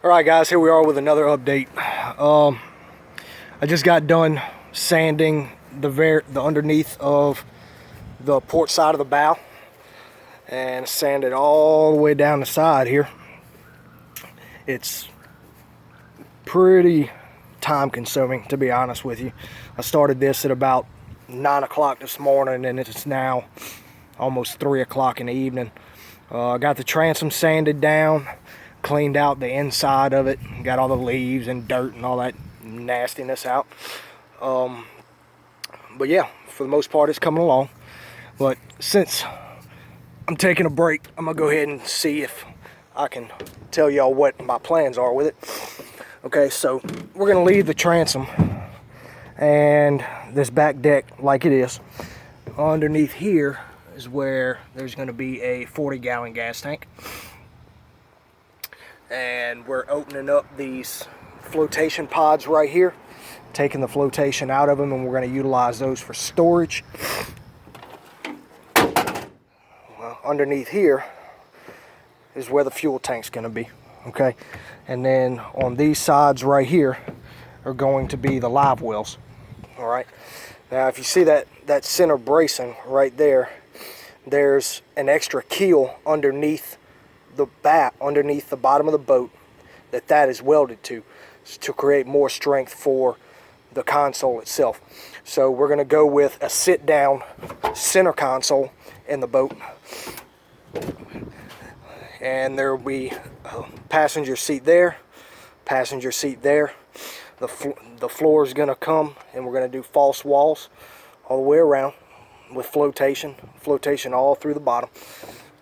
Alright guys, here we are with another update. I just got done sanding the underneath of the port side of the bow and sanded all the way down the side here. It's pretty time consuming, to be honest with you. I started this at about 9 o'clock this morning and it's now almost 3 o'clock in the evening. I got the transom sanded down, cleaned out the inside of it, got all the leaves and dirt and all that nastiness out. But yeah, for the most part it's coming along. But since I'm taking a break, I'm gonna go ahead and see if I can tell y'all what my plans are with it. Okay, so we're gonna leave the transom and this back deck like it is. Underneath here is where there's gonna be a 40-gallon gas tank. And we're opening up these flotation pods right here, taking the flotation out of them, and we're going to utilize those for storage. Well, underneath here is where the fuel tank's going to be, okay? And then on these sides right here are going to be the live wells, all right? Now, if you see that center bracing right there, there's an extra keel underneath the underneath the bottom of the boat that is welded to create more strength for the console itself. So we're going to go with a sit down center console in the boat, and there will be a passenger seat there, passenger seat there. The floor is going to come, and we're going to do false walls all the way around with flotation all through the bottom.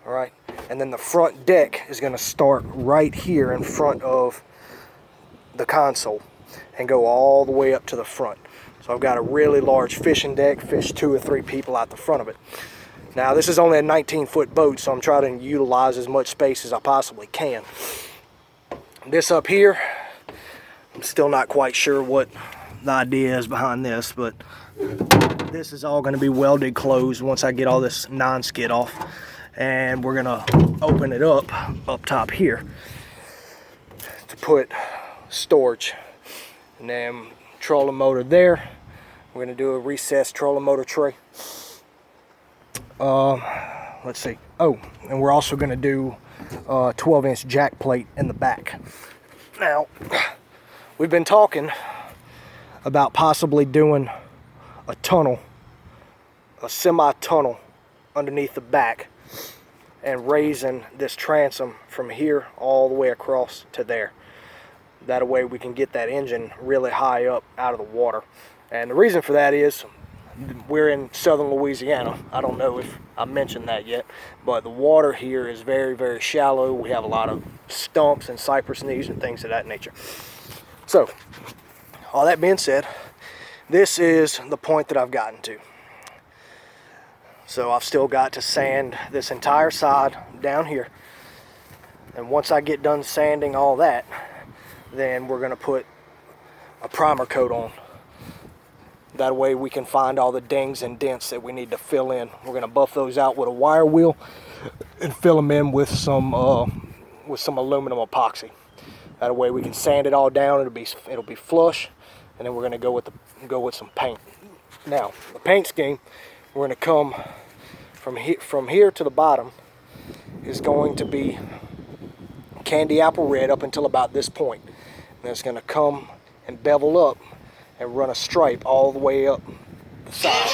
All right, and then the front deck is going to start right here in front of the console and go all the way up to the front. So I've got a really large fishing deck, fish 2 or 3 people out the front of it. Now this is only a 19-foot boat, so I'm trying to utilize as much space as I possibly can. This up here, I'm still not quite sure what the idea is behind this, but this is all going to be welded closed once I get all this non-skid off. And we're gonna open it up top here to put storage, and then trolling motor there. We're gonna do a recessed trolling motor tray. Let's see. Oh, and we're also gonna do a 12-inch jack plate in the back. Now, we've been talking about possibly doing a tunnel, a semi-tunnel underneath the back, and raising this transom from here all the way across to there. That way we can get that engine really high up out of the water. And the reason for that is we're in southern Louisiana. I don't know if I mentioned that yet, but the water here is very, very shallow. We have a lot of stumps and cypress knees and things of that nature. So, all that being said, this is the point that I've gotten to. So I've still got to sand this entire side down here. And once I get done sanding all that, then we're going to put a primer coat on. That way we can find all the dings and dents that we need to fill in. We're going to buff those out with a wire wheel and fill them in with some aluminum epoxy. That way we can sand it all down. It'll be flush, and then we're going to go with some paint. Now, the paint scheme, we're going to come from here to the bottom is going to be candy apple red up until about this point. And it's going to come and bevel up and run a stripe all the way up the side.